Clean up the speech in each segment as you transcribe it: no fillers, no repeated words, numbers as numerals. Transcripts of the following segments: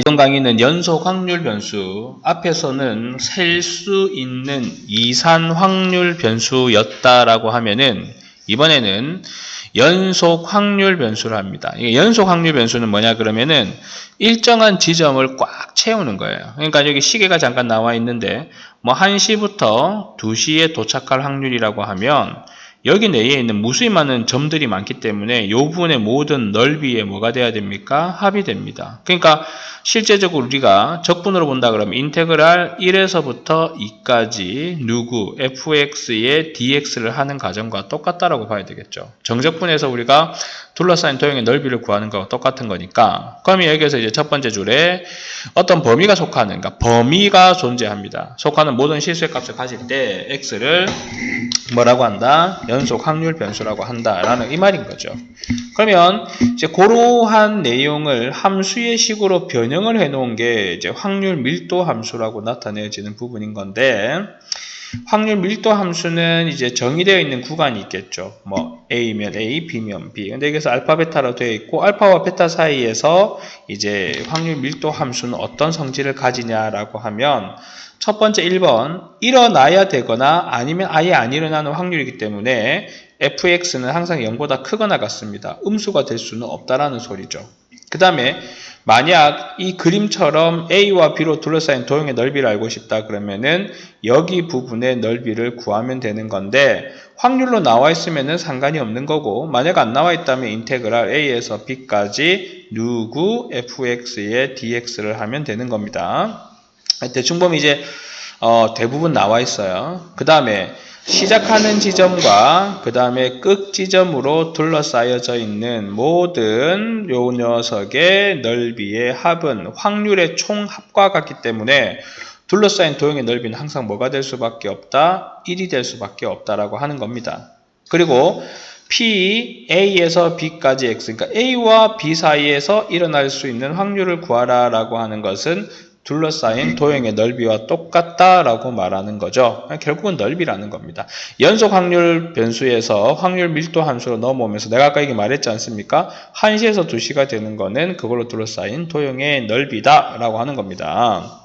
이번 강의는 연속 확률 변수, 앞에서는 셀 수 있는 이산 확률 변수였다라고 하면은 이번에는 연속 확률 변수를 합니다. 연속 확률 변수는 뭐냐 그러면은 일정한 지점을 꽉 채우는 거예요. 그러니까 여기 시계가 잠깐 나와 있는데 뭐 1시부터 2시에 도착할 확률이라고 하면 여기 내에 있는 무수히 많은 점들이 많기 때문에 이 부분의 모든 넓이에 뭐가 돼야 됩니까? 합이 됩니다. 그러니까 실제적으로 우리가 적분으로 본다 그러면 인테그랄 1에서부터 2까지 누구 fx의 dx를 하는 과정과 똑같다라고 봐야 되겠죠. 정적분에서 우리가 둘러싸인 도형의 넓이를 구하는 거와 똑같은 거니까, 그러면 여기에서 이제 첫 번째 줄에 어떤 범위가 속하는, 그러니까 범위가 존재합니다. 속하는 모든 실수의 값을 가질 때 x를 뭐라고 한다? 연속 확률 변수라고 한다라는 이 말인 거죠. 그러면 이제 그러한 내용을 함수의 식으로 변형을 해놓은 게 이제 확률 밀도 함수라고 나타내지는 부분인 건데, 확률 밀도 함수는 이제 정의되어 있는 구간이 있겠죠. 뭐 A면 A, B면 B. 근데 여기서 알파, 베타로 되어 있고 알파와 베타 사이에서 이제 확률 밀도 함수는 어떤 성질을 가지냐라고 하면 첫 번째 1번 일어나야 되거나 아니면 아예 안 일어나는 확률이기 때문에 fx는 항상 0보다 크거나 같습니다. 음수가 될 수는 없다라는 소리죠. 그 다음에 만약 이 그림처럼 A와 B로 둘러싸인 도형의 넓이를 알고 싶다 그러면은 여기 부분의 넓이를 구하면 되는 건데, 확률로 나와 있으면은 상관이 없는 거고, 만약 안 나와 있다면 인테그랄 A에서 B까지 누구 fx의 dx를 하면 되는 겁니다. 대충 보면 이제 대부분 나와 있어요. 그 다음에 시작하는 지점과 그 다음에 끝 지점으로 둘러싸여져 있는 모든 요 녀석의 넓이의 합은 확률의 총합과 같기 때문에 둘러싸인 도형의 넓이는 항상 뭐가 될 수밖에 없다? 1이 될 수밖에 없다라고 하는 겁니다. 그리고 P, A에서 B까지 X, 그러니까 A와 B 사이에서 일어날 수 있는 확률을 구하라 라고 하는 것은 둘러싸인 도형의 넓이와 똑같다라고 말하는 거죠. 결국은 넓이라는 겁니다. 연속 확률 변수에서 확률 밀도 함수로 넘어오면서 내가 아까 이게 말했지 않습니까? 1시에서 2시가 되는 거는 그걸로 둘러싸인 도형의 넓이다라고 하는 겁니다.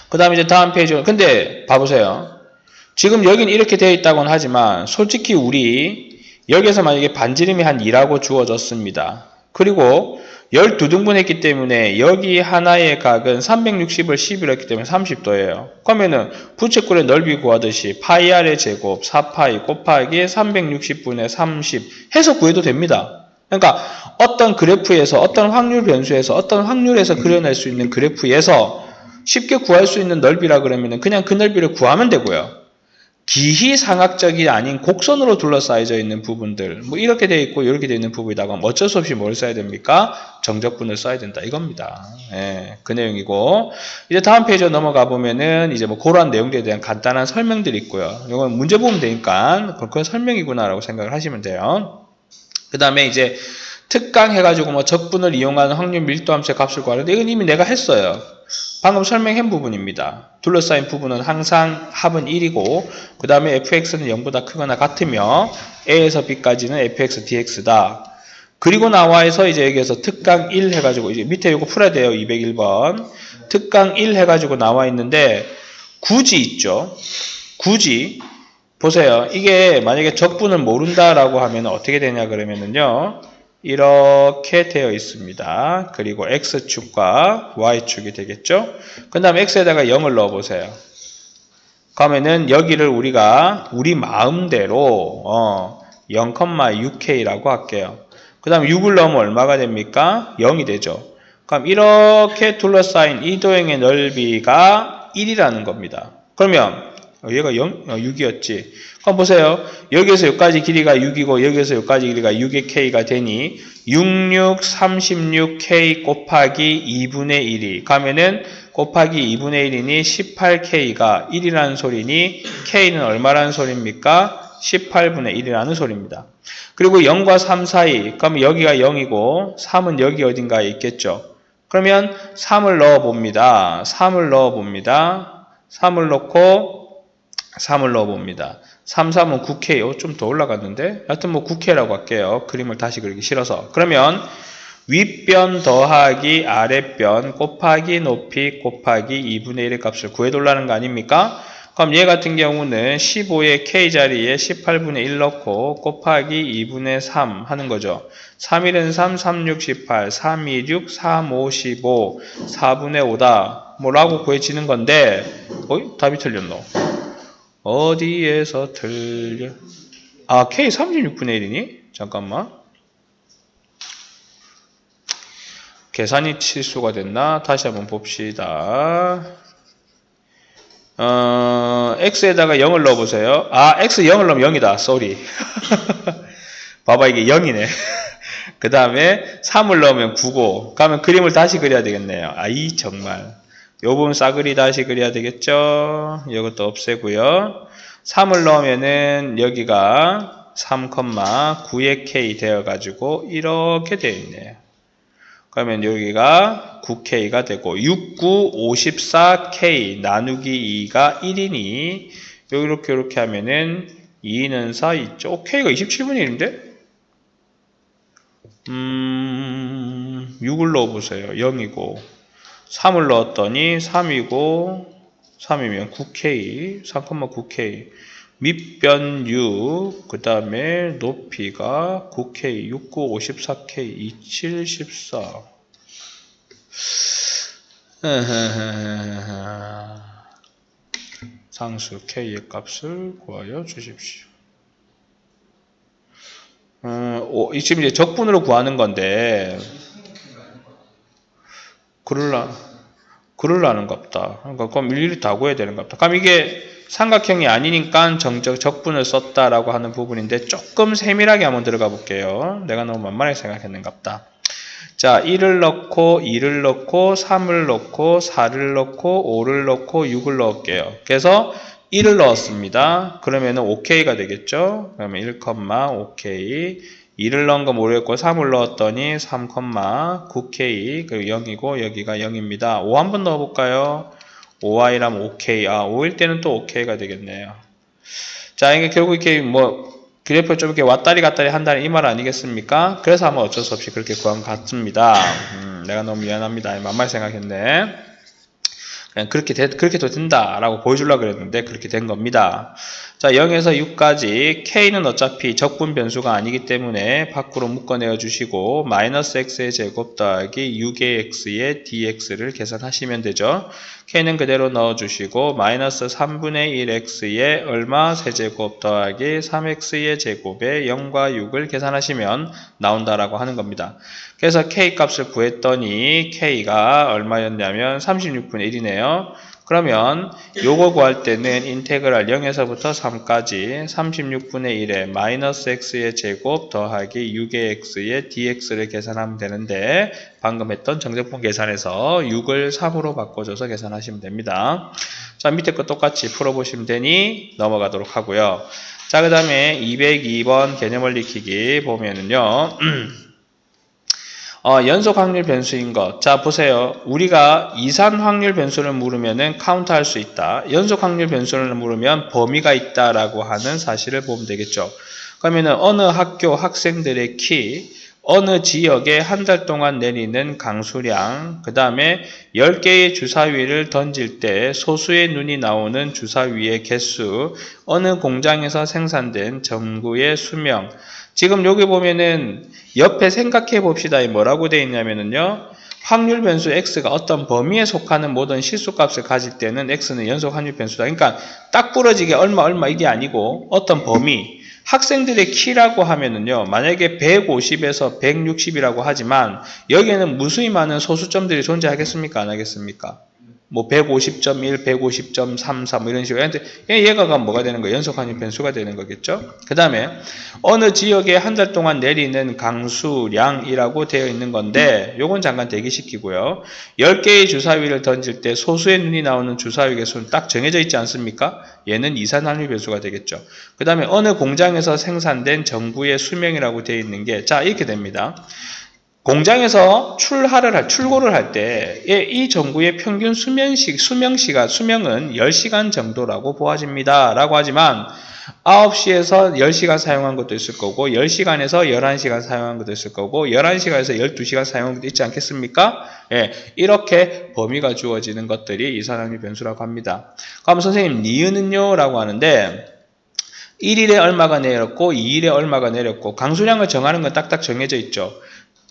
그 다음에 이제 다음 페이지. 근데 봐보세요. 지금 여긴 이렇게 되어 있다고는 하지만 솔직히 우리 여기에서 만약에 반지름이 한 2라고 주어졌습니다. 그리고 12등분 했기 때문에 여기 하나의 각은 360을 10이라 했기 때문에 30도예요. 그러면은 부채꼴의 넓이 구하듯이 파이 r의 제곱 4파이 곱하기 360분의 30 해서 구해도 됩니다. 그러니까 어떤 그래프에서 어떤 확률 변수에서 어떤 확률에서 그려낼 수 있는 그래프에서 쉽게 구할 수 있는 넓이라 그러면은 그냥 그 넓이를 구하면 되고요. 기희상학적이 아닌 곡선으로 둘러싸여져 있는 부분들, 뭐 이렇게 되어 있고 이렇게 되어 있는 부분이다가 어쩔 수 없이 뭘 써야 됩니까? 정적분을 써야 된다 이겁니다. 예, 그 내용이고, 이제 다음 페이지로 넘어가 보면은 이제 뭐 그러한 내용들에 대한 간단한 설명들이 있고요. 이건 문제 보면 되니까 그건 설명이구나라고 생각을 하시면 돼요. 그 다음에 이제 특강 해가지고 뭐 적분을 이용하는 확률 밀도 함수의 값을 구하는데 이건 이미 내가 했어요. 방금 설명한 부분입니다. 둘러싸인 부분은 항상 합은 1이고 그 다음에 fx는 0보다 크거나 같으며 a에서 b까지는 fx dx다. 그리고 나와서 이제 여기에서 특강 1 해가지고 이제 밑에 이거 풀어야 돼요. 201번 특강 1 해가지고 나와 있는데 굳이 있죠. 굳이 보세요. 이게 만약에 적분을 모른다라고 하면 어떻게 되냐 그러면은요. 이렇게 되어 있습니다. 그리고 X축과 Y축이 되겠죠? 그 다음에 X에다가 0을 넣어보세요. 그러면은 여기를 우리가 우리 마음대로 0,6K라고 할게요. 그 다음에 6을 넣으면 얼마가 됩니까? 0이 되죠. 그럼 이렇게 둘러싸인 이 도형의 넓이가 1이라는 겁니다. 그러면 얘가 6이었지. 그럼 보세요. 여기에서 여기까지 길이가 6이고 여기에서 여기까지 길이가 6의 K가 되니 66, 36K 곱하기 2분의 1이 가면은 곱하기 2분의 1이니 18K가 1이라는 소리니 K는 얼마라는 소리입니까? 18분의 1이라는 소리입니다. 그리고 0과 3 사이, 그러면 여기가 0이고 3은 여기 어딘가에 있겠죠. 그러면 3을 넣어봅니다. 3을 넣어봅니다. 3을 넣어봅니다. 3, 3은 9K. 좀 더 올라갔는데? 하여튼 뭐 9K라고 할게요. 그림을 다시 그리기 싫어서. 그러면 윗변 더하기 아랫변 곱하기 높이 곱하기 2분의 1의 값을 구해달라는 거 아닙니까? 그럼 얘 같은 경우는 15의 k 자리에 18분의 1 넣고 곱하기 2분의 3 하는 거죠. 3일은 3, 3, 6, 18, 3, 2, 6, 3, 5, 15, 4분의 5다. 뭐라고 구해지는 건데, 답이 틀렸노? 어디에서 틀려? 아, k 36분의 1이니? 잠깐만. 계산이 실수가 됐나? 다시 한번 봅시다. x에다가 0을 넣어보세요. 아, x 0을 넣으면 0이다. 쏘리. 봐봐, 이게 0이네. 그 다음에 3을 넣으면 9고, 그러면 그림을 다시 그려야 되겠네요. 아이, 정말. 요 부분 싸그리 다시 그려야 되겠죠? 이것도 없애고요. 3을 넣으면은 여기가 3,9의 k 되어가지고 이렇게 되어 있네요. 그러면 여기가 9K가 되고 6, 9, 54K 나누기 2가 1이니 이렇게 하면은 2는 4 있죠. K가 27분의 1인데? 6을 넣어보세요. 0이고 3을 넣었더니 3이고 3이면 9K 3,9K 밑변 6, 그 다음에 높이가 9K, 69, 54K, 27, 14. 상수 K의 값을 구하여 주십시오. 지금 이제 적분으로 구하는 건데, 그럴라는 겁다. 그러니까 그럼 일일이 다 구해야 되는 겁다. 그럼 이게 삼각형이 아니니까 적분을 썼다라고 하는 부분인데 조금 세밀하게 한번 들어가 볼게요. 내가 너무 만만하게 생각했는갑다. 자, 1을 넣고 2를 넣고 3을 넣고 4를 넣고 5를 넣고 6을 넣을게요. 그래서 1을 넣었습니다. 그러면은 OK가 되겠죠? 그러면 1,5K 2를 넣은 거 모르겠고 3을 넣었더니 3,9K 그리고 0이고 여기가 0입니다. 5 한번 넣어볼까요? 5y라면 OK. 5일 때는 또 OK가 되겠네요. 자, 이게 결국 이렇게 그래프 좀 이렇게 왔다리 갔다리 한다는 이 말 아니겠습니까? 그래서 아마 어쩔 수 없이 그렇게 구한 것 같습니다. 내가 너무 미안합니다. 만만 생각했네. 그냥 그렇게도 된다라고 보여주려고 그랬는데 그렇게 된 겁니다. 자, 0에서 6까지 K는 어차피 적분 변수가 아니기 때문에 밖으로 묶어내어 주시고 마이너스 X의 제곱 더하기 6의 X의 dx를 계산하시면 되죠. K는 그대로 넣어주시고 마이너스 3분의 1X의 얼마 세제곱 더하기 3X의 제곱에 0과 6을 계산하시면 나온다라고 하는 겁니다. 그래서 K 값을 구했더니 K가 얼마였냐면 36분의 1이네요. 그러면 요거 구할 때는 인테그랄 0에서부터 3까지 36분의 1에 마이너스 x의 제곱 더하기 6의 x의 dx를 계산하면 되는데 방금 했던 정적분 계산에서 6을 3으로 바꿔줘서 계산하시면 됩니다. 자, 밑에 거 똑같이 풀어보시면 되니 넘어가도록 하고요. 자, 그 다음에 202번 개념을 익히기 보면은요. 연속 확률 변수인 것. 자, 보세요. 우리가 이산 확률 변수를 물으면은 카운트 할 수 있다. 연속 확률 변수를 물으면 범위가 있다라고 하는 사실을 보면 되겠죠. 그러면은 어느 학교 학생들의 키, 어느 지역에 한 달 동안 내리는 강수량, 그 다음에 10개의 주사위를 던질 때 소수의 눈이 나오는 주사위의 개수, 어느 공장에서 생산된 전구의 수명. 지금 여기 보면은 옆에 생각해 봅시다. 뭐라고 되어 있냐면요. 확률 변수 x가 어떤 범위에 속하는 모든 실수값을 가질 때는 x는 연속 확률 변수다. 그러니까 딱 부러지게 얼마 이게 아니고 어떤 범위. 학생들의 키라고 하면은요. 만약에 150에서 160이라고 하지만 여기에는 무수히 많은 소수점들이 존재하겠습니까? 안 하겠습니까? 150.1, 150.33 이런 식으로 했는데 얘가 뭐가 되는 거예요? 연속 확률 변수가 되는 거겠죠? 그 다음에 어느 지역에 한 달 동안 내리는 강수량이라고 되어 있는 건데 요건 잠깐 대기시키고요. 10개의 주사위를 던질 때 소수의 눈이 나오는 주사위 개수는 딱 정해져 있지 않습니까? 얘는 이산 확률 변수가 되겠죠. 그 다음에 어느 공장에서 생산된 전구의 수명이라고 되어 있는 게 자 이렇게 됩니다. 공장에서 출고를 할 때 이 전구의 평균 수명은 10시간 정도라고 보아집니다. 라고 하지만 9시에서 10시간 사용한 것도 있을 거고 10시간에서 11시간 사용한 것도 있을 거고 11시간에서 12시간 사용한 것도 있지 않겠습니까? 예, 이렇게 범위가 주어지는 것들이 이산화황률 변수라고 합니다. 그럼 선생님 니은은요? 라고 하는데 1일에 얼마가 내렸고 2일에 얼마가 내렸고 강수량을 정하는 건 딱딱 정해져 있죠.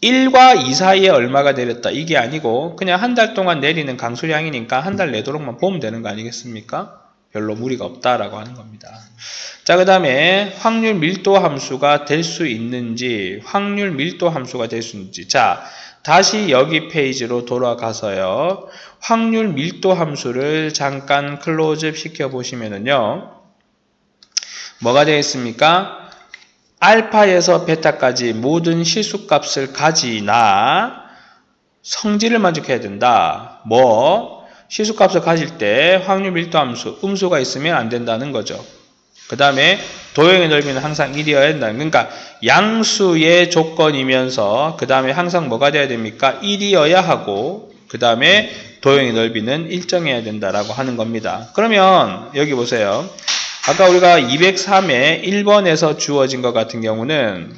1과 2 사이에 얼마가 내렸다 이게 아니고 그냥 한 달 동안 내리는 강수량이니까 한 달 내도록만 보면 되는 거 아니겠습니까? 별로 무리가 없다라고 하는 겁니다. 자, 그 다음에 확률 밀도 함수가 될 수 있는지 확률 밀도 함수가 될 수 있는지 자, 다시 여기 페이지로 돌아가서요. 확률 밀도 함수를 잠깐 클로즈업 시켜 보시면은요. 뭐가 되겠습니까? 알파에서 베타까지 모든 실수값을 가지나 성질을 만족해야 된다. 실수값을 가질 때 확률 밀도 함수, 음수가 있으면 안 된다는 거죠. 그 다음에 도형의 넓이는 항상 1이어야 된다. 그러니까 양수의 조건이면서 그 다음에 항상 뭐가 돼야 됩니까? 1이어야 하고 그 다음에 도형의 넓이는 일정해야 된다라고 하는 겁니다. 그러면 여기 보세요. 아까 우리가 203에 1번에서 주어진 것 같은 경우는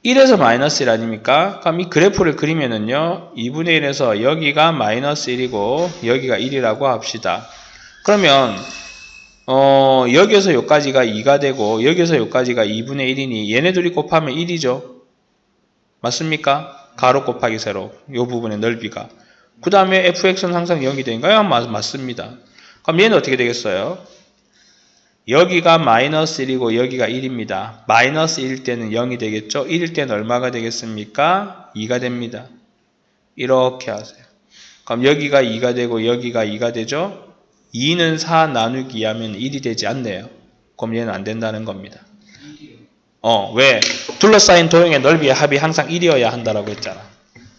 1에서 마이너스 1 아닙니까? 그럼 이 그래프를 그리면은요. 2분의 1에서 여기가 마이너스 1이고 여기가 1이라고 합시다. 그러면 여기에서 여기까지가 2가 되고 여기에서 여기까지가 2분의 1이니 얘네 둘이 곱하면 1이죠. 맞습니까? 가로 곱하기 세로 이 부분의 넓이가. 그 다음에 fx는 항상 0이 되니까요. 맞습니다. 그럼 얘는 어떻게 되겠어요? 여기가 마이너스 1이고 여기가 1입니다. 마이너스 1일 때는 0이 되겠죠? 1일 때는 얼마가 되겠습니까? 2가 됩니다. 이렇게 하세요. 그럼 여기가 2가 되고 여기가 2가 되죠? 2는 4 나누기 2 하면 1이 되지 않네요. 그럼 얘는 안 된다는 겁니다. 왜? 둘러싸인 도형의 넓이의 합이 항상 1이어야 한다라고 했잖아.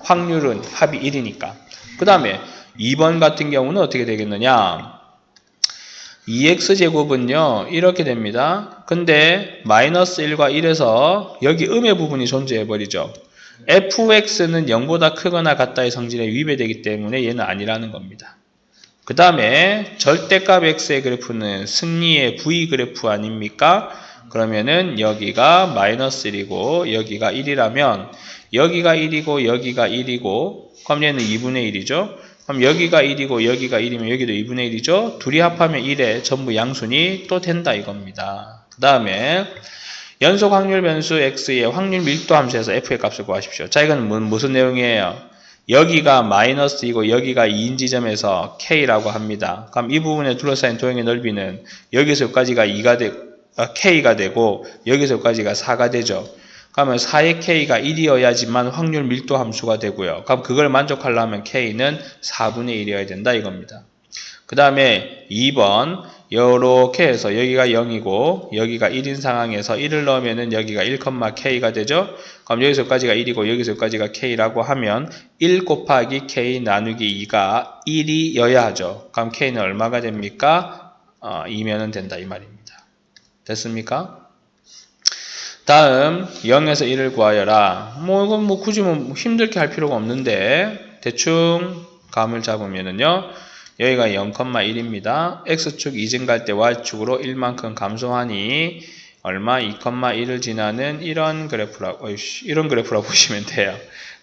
확률은 합이 1이니까. 그 다음에 2번 같은 경우는 어떻게 되겠느냐? 2x제곱은요 이렇게 됩니다. 근데 마이너스 1과 1에서 여기 음의 부분이 존재해버리죠. fx는 0보다 크거나 같다의 성질에 위배되기 때문에 얘는 아니라는 겁니다. 그 다음에 절대값 x의 그래프는 승리의 v 그래프 아닙니까? 그러면은 여기가 마이너스 1이고 여기가 1이라면 여기가 1이고 여기가 1이고 그럼 얘는 2분의 1이죠. 그럼 여기가 1이고 여기가 1이면 여기도 2분의 1이죠. 둘이 합하면 1에 전부 양순이 또 된다 이겁니다. 그 다음에 연속 확률 변수 x의 확률 밀도 함수에서 f의 값을 구하십시오. 자, 이건 무슨 내용이에요? 여기가 마이너스이고 여기가 2인 지점에서 k라고 합니다. 그럼 이 부분에 둘러싸인 도형의 넓이는 여기서 여기까지가 k가 되고 여기서 여기까지가 4가 되죠. 그러면 4의 k가 1이어야지만 확률 밀도 함수가 되고요. 그럼 그걸 만족하려면 k는 4분의 1이어야 된다 이겁니다. 그 다음에 2번 이렇게 해서 여기가 0이고 여기가 1인 상황에서 1을 넣으면은 여기가 1,k가 되죠. 그럼 여기서 여기까지가 1이고 여기서 여기까지가 k라고 하면 1 곱하기 k 나누기 2가 1이어야 하죠. 그럼 k는 얼마가 됩니까? 2면은 된다 이 말입니다. 됐습니까? 다음 0에서 1을 구하여라. 이건 굳이 힘들게 할 필요가 없는데 대충 감을 잡으면은요. 여기가 0,1입니다. x축 이진 갈 때 y축으로 1만큼 감소하니 얼마? 2,1을 지나는 이런 그래프라고 보시면 돼요.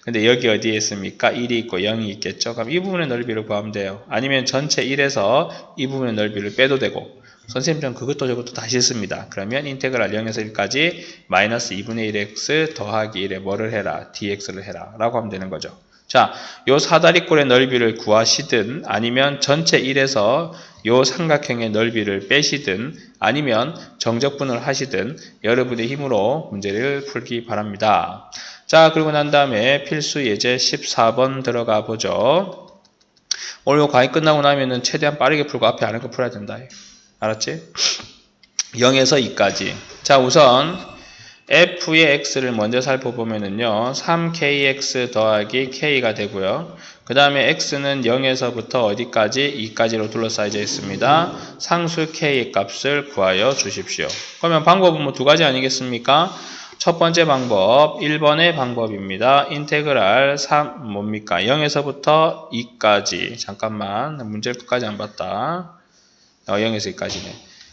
근데 여기 어디에 있습니까? 1이 있고 0이 있겠죠. 그럼 이 부분의 넓이를 구하면 돼요. 아니면 전체 1에서 이 부분의 넓이를 빼도 되고 선생님 전 그것도 저것도 다시 했습니다. 그러면 인테그랄 0에서 1까지 마이너스 2분의 1x 더하기 1에 뭐를 해라? dx를 해라 라고 하면 되는 거죠. 자, 요 사다리꼴의 넓이를 구하시든 아니면 전체 1에서 요 삼각형의 넓이를 빼시든 아니면 정적분을 하시든 여러분의 힘으로 문제를 풀기 바랍니다. 자, 그리고 난 다음에 필수 예제 14번 들어가 보죠. 오늘 과외 끝나고 나면은 최대한 빠르게 풀고 앞에 안 할 거 풀어야 된다. 알았지? 0에서 2까지. 자, 우선 f의 x를 먼저 살펴보면은요. 3kx 더하기 k가 되고요. 그 다음에 x는 0에서부터 어디까지? 2까지로 둘러싸여져 있습니다. 상수 k의 값을 구하여 주십시오. 그러면 방법은 두 가지 아니겠습니까? 첫 번째 방법 1번의 방법입니다. 인테그랄 3 뭡니까? 0에서부터 2까지 잠깐만 문제를 끝까지 안 봤다. 0에서 2까지네.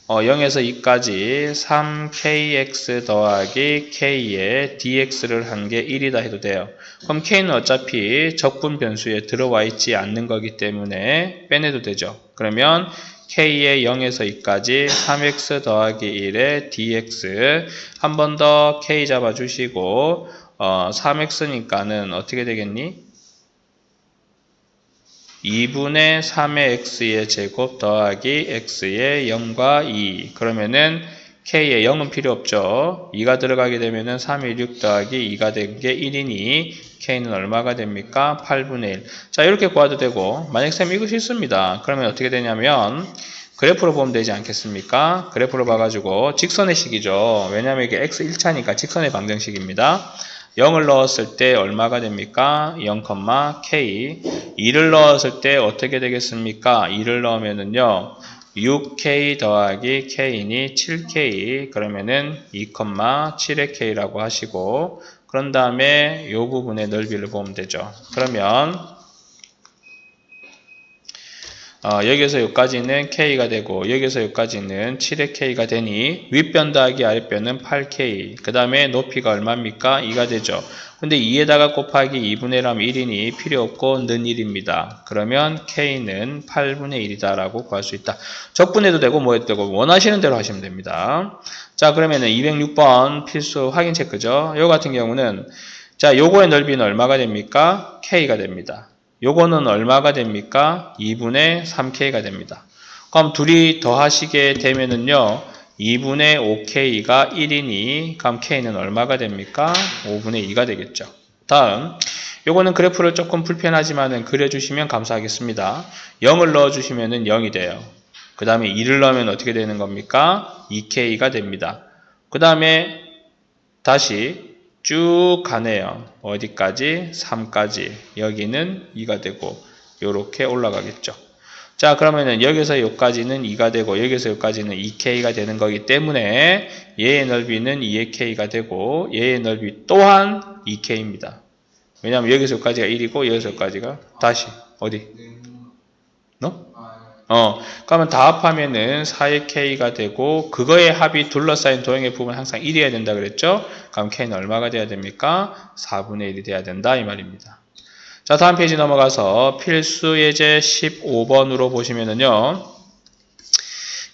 0에서 2까지 3kx 더하기 k에 dx를 한 게 1이다 해도 돼요. 그럼 k는 어차피 적분 변수에 들어와 있지 않는 거기 때문에 빼내도 되죠. 그러면 k의 0에서 2까지 3x 더하기 1의 dx 한 번 더 k 잡아주시고 3x니까는 어떻게 되겠니? 2분의 3의 x의 제곱 더하기 x의 0과 2 그러면은 k의 0은 필요 없죠. 2가 들어가게 되면은 3의 6 더하기 2가 된 게 1이니 k는 얼마가 됩니까? 8분의 1. 자 이렇게 구해도 되고 만약 쌤 이거 싫습니다. 그러면 어떻게 되냐면 그래프로 보면 되지 않겠습니까? 그래프로 봐가지고 직선의 식이죠. 왜냐하면 이게 x 1차니까 직선의 방정식입니다. 0을 넣었을 때 얼마가 됩니까? 0, k 2를 넣었을 때 어떻게 되겠습니까? 2를 넣으면은요 6k 더하기 k니 7k 그러면은 2, 7의 k라고 하시고 그런 다음에 이 부분의 넓이를 보면 되죠. 그러면 여기서 여기까지는 k가 되고 여기서 여기까지는 7의 k가 되니 윗변 더하기 아랫변은 8k 그 다음에 높이가 얼마입니까? 2가 되죠. 근데 2에다가 곱하기 2분의 1 하면 1이니 필요 없고 는 1입니다. 그러면 k는 8분의 1이다 라고 구할 수 있다. 적분해도 되고 뭐 해도 되고 원하시는 대로 하시면 됩니다. 자 그러면은 206번 필수 확인 체크죠. 요 같은 경우는 자 요거의 넓이는 얼마가 됩니까? k가 됩니다. 요거는 얼마가 됩니까? 2분의 3k가 됩니다. 그럼 둘이 더하시게 되면은요, 2분의 5k가 1이니, 그럼 k는 얼마가 됩니까? 5분의 2가 되겠죠. 다음, 요거는 그래프를 조금 불편하지만은 그려주시면 감사하겠습니다. 0을 넣어주시면은 0이 돼요. 그 다음에 2를 넣으면 어떻게 되는 겁니까? 2k가 됩니다. 그 다음에 다시 쭉 가네요. 어디까지? 3까지. 여기는 2가 되고 이렇게 올라가겠죠. 자 그러면은 여기서 여기까지는 2가 되고 여기서 여기까지는 2k가 되는 거기 때문에 얘의 넓이는 2의 k가 되고 얘의 넓이 또한 2k입니다. 왜냐하면 여기서 여기까지가 1이고 여기서 여기까지가 다시 어디? 너? 그러면 다 합하면은 4의 k가 되고 그거의 합이 둘러싸인 도형의 부분 항상 1이어야 된다 그랬죠? 그럼 k는 얼마가 돼야 됩니까? 4분의 1이 돼야 된다 이 말입니다. 자 다음 페이지 넘어가서 필수 예제 15번으로 보시면은요.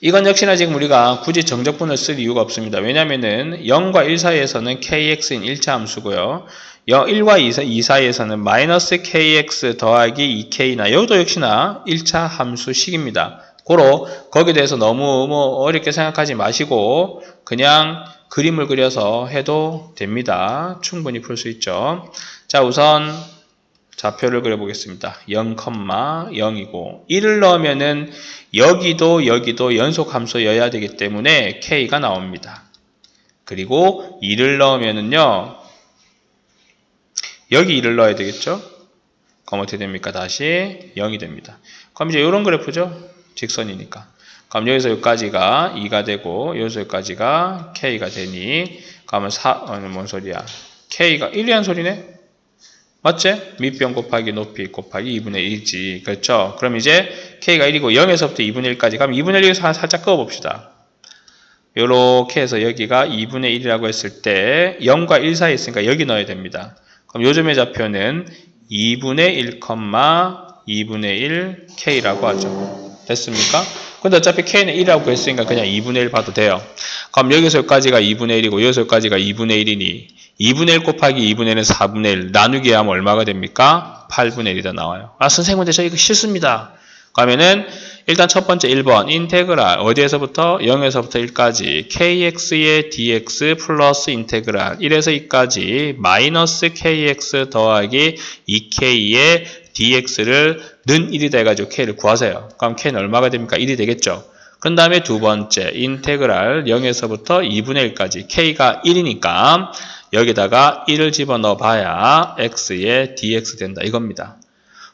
이건 역시나 지금 우리가 굳이 정적분을 쓸 이유가 없습니다. 왜냐면은 0과 1 사이에서는 kx인 1차 함수고요. 1과 2 사이에서는 마이너스 kx 더하기 2k나 이것도 역시나 1차 함수식입니다. 고로 거기에 대해서 너무 어렵게 생각하지 마시고 그냥 그림을 그려서 해도 됩니다. 충분히 풀 수 있죠. 자 우선 좌표를 그려보겠습니다. 0, 0이고 1을 넣으면은 여기도 연속 함수여야 되기 때문에 k가 나옵니다. 그리고 2를 넣으면은요 여기 2를 넣어야 되겠죠? 그럼 어떻게 됩니까? 다시 0이 됩니다. 그럼 이제 이런 그래프죠? 직선이니까. 그럼 여기서 여기까지가 2가 되고 여기서 여기까지가 k가 되니 그러면 뭔 소리야? k가 1이란 소리네? 맞지? 밑변 곱하기 높이 곱하기 2분의 1이지. 그렇죠? 그럼 이제 k가 1이고 0에서부터 2분의 1까지 가면 2분의 1에서 살짝 그어봅시다. 요렇게 해서 여기가 2분의 1이라고 했을 때 0과 1 사이에 있으니까 여기 넣어야 됩니다. 그럼 요즘의 좌표는 2분의 1, 2분의 1 k라고 하죠. 됐습니까? 근데 어차피 k는 1이라고 했으니까 그냥 2분의 1 봐도 돼요. 그럼 여기서 여기까지가 2분의 1이고 여기서 여기까지가 2분의 1이니 2분의 1 곱하기 2분의 1은 4분의 1 나누기 하면 얼마가 됩니까? 8분의 1이다 나와요. 아 선생님한테 저 이거 싫습니다. 그러면은 일단 첫 번째 1번 인테그랄 어디에서부터 0에서부터 1까지 kx의 dx 플러스 인테그랄 1에서 2까지 마이너스 kx 더하기 2k의 dx를 는 1이다 해가지고 k를 구하세요. 그럼 k는 얼마가 됩니까? 1이 되겠죠. 그 다음에 두 번째 인테그랄 0에서부터 2분의 1까지 k가 1이니까 여기다가 1을 집어넣어 봐야 x의 dx 된다 이겁니다.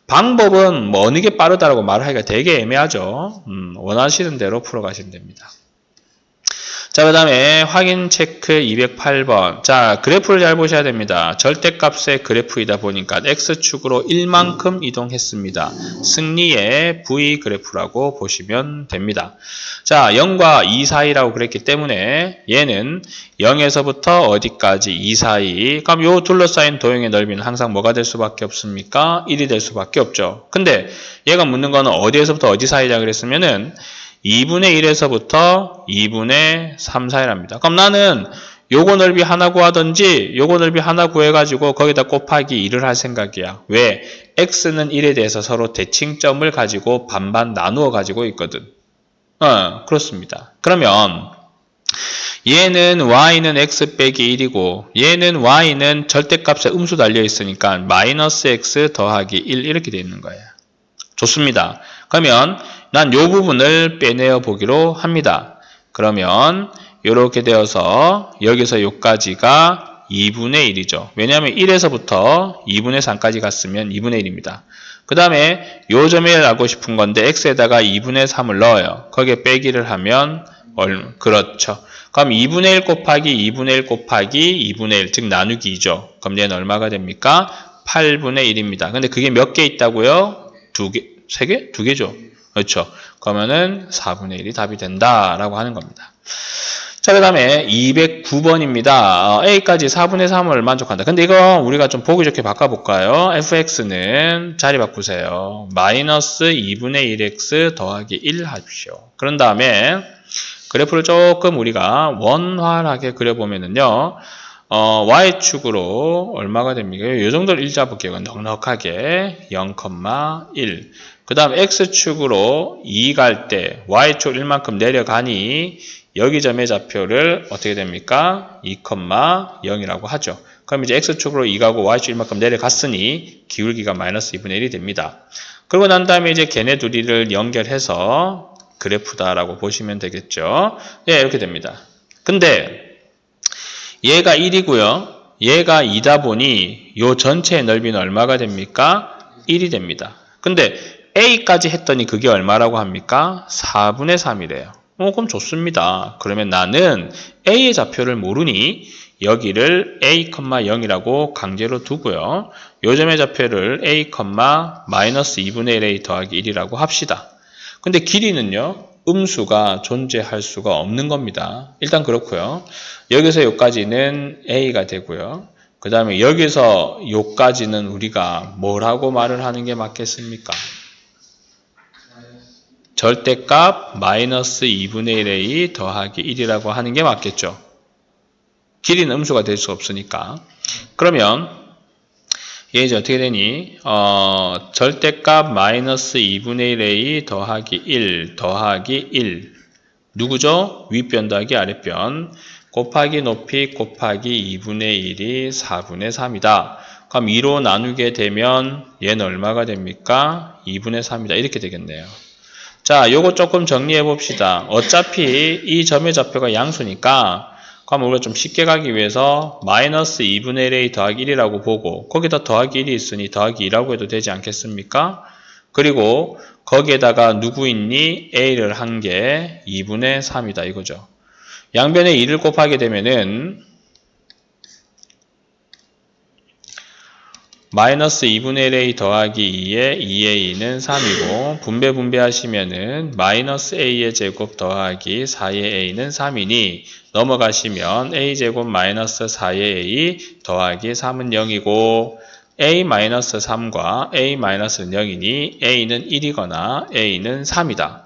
방법은 뭐 어느 게 빠르다라고 말하기가 되게 애매하죠. 원하시는 대로 풀어가시면 됩니다. 자 자, 그 다음에 확인 체크 208번. 자, 그래프를 잘 보셔야 됩니다. 절대값의 그래프이다 보니까 X축으로 1만큼 이동했습니다. 승리의 V 그래프라고 보시면 됩니다. 자, 0과 2 사이라고 그랬기 때문에 얘는 0에서부터 어디까지 2 사이. 그럼 요 둘러싸인 도형의 넓이는 항상 뭐가 될 수밖에 없습니까? 1이 될 수밖에 없죠. 근데 얘가 묻는 거는 어디에서부터 어디 사이라 그랬으면은 2분의 1에서부터 2분의 3 사이랍니다. 그럼 나는 요거 넓이 하나 구하든지 요거 넓이 하나 구해가지고 거기다 곱하기 2를 할 생각이야. 왜? x는 1에 대해서 서로 대칭점을 가지고 반반 나누어 가지고 있거든. 그렇습니다. 그러면 얘는 y는 x 빼기 1이고 얘는 y는 절대값에 음수 달려 있으니까 마이너스 x 더하기 1 이렇게 되어 있는 거예요. 좋습니다. 그러면 난 요 부분을 빼내어 보기로 합니다. 그러면 이렇게 되어서 여기서 요까지가 2분의 1이죠. 왜냐하면 1에서부터 2분의 3까지 갔으면 2분의 1입니다. 그 다음에 요 점에 알고 싶은 건데 x에다가 2분의 3을 넣어요. 거기에 빼기를 하면 그렇죠. 그럼 2분의 1 곱하기 2분의 1 곱하기 2분의 1, 즉 나누기 2죠. 그럼 얘는 얼마가 됩니까? 8분의 1입니다. 근데 그게 몇 개 있다고요? 2개? 3개? 2개죠. 그렇죠. 그러면은 4분의 1이 답이 된다라고 하는 겁니다. 자, 그 다음에 209번입니다. A까지 4분의 3을 만족한다. 근데 이거 우리가 좀 보기 좋게 바꿔볼까요? fx는 자리 바꾸세요. 마이너스 2분의 1x 더하기 1 하십시오. 그런 다음에 그래프를 조금 우리가 원활하게 그려보면은요. y축으로 얼마가 됩니까? 이 정도를 1 잡을게요. 넉넉하게 0,1. 그 다음 x축으로 2 갈 때 y축 1만큼 내려가니 여기 점의 좌표를 어떻게 됩니까? 2,0이라고 하죠. 그럼 이제 x축으로 2 가고 y축 1만큼 내려갔으니 기울기가 마이너스 2분의 1이 됩니다. 그러고 난 다음에 이제 걔네 둘이를 연결해서 그래프다라고 보시면 되겠죠. 예, 이렇게 됩니다. 근데 얘가 1이고요. 얘가 2다 보니 요 전체의 넓이는 얼마가 됩니까? 1이 됩니다. 근데 A까지 했더니 그게 얼마라고 합니까? 4분의 3이래요. 그럼 좋습니다. 그러면 나는 A의 좌표를 모르니 여기를 A, 0이라고 강제로 두고요. 요 점의 좌표를 A, 마이너스 2분의 1A 더하기 1이라고 합시다. 근데 길이는요. 음수가 존재할 수가 없는 겁니다. 일단 그렇고요. 여기서 여기까지는 A가 되고요. 그 다음에 여기서 여기까지는 우리가 뭐라고 말을 하는 게 맞겠습니까? 절대값 마이너스 2분의 1A 더하기 1이라고 하는 게 맞겠죠. 길이는 음수가 될 수 없으니까. 그러면 얘 이제 어떻게 되니? 절대값 마이너스 2분의 1A 더하기 1 더하기 1 누구죠? 윗변 더하기 아랫변 곱하기 높이 곱하기 2분의 1이 4분의 3이다. 그럼 2로 나누게 되면 얘는 얼마가 됩니까? 2분의 3이다. 이렇게 되겠네요. 자, 요거 조금 정리해 봅시다. 어차피 이 점의 좌표가 양수니까 그럼 우리가 좀 쉽게 가기 위해서 마이너스 2분의 1a 더하기 1이라고 보고 거기다 더하기 1이 있으니 더하기 2라고 해도 되지 않겠습니까? 그리고 거기에다가 누구 있니? a를 한 게 2분의 3이다 이거죠. 양변에 2를 곱하게 되면은 마이너스 2분의 1a 더하기 2에 2a는 3이고 분배하시면은 마이너스 a의 제곱 더하기 4의 a는 3이니 넘어가시면 a제곱 마이너스 4의 a 더하기 3은 0이고 a 마이너스 3과 a 마이너스는 0이니 a는 1이거나 a는 3이다.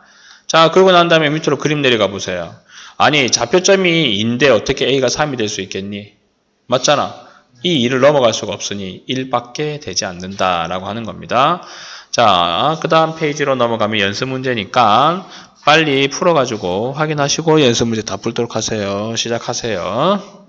자, 그러고 난 다음에 밑으로 그림 내려가 보세요. 아니 좌표점이 2인데 어떻게 a가 3이 될 수 있겠니? 맞잖아. 이 2를 넘어갈 수가 없으니 1밖에 되지 않는다라고 하는 겁니다. 자, 그 다음 페이지로 넘어가면 연습 문제니까 빨리 풀어가지고 확인하시고 연습 문제 다 풀도록 하세요. 시작하세요.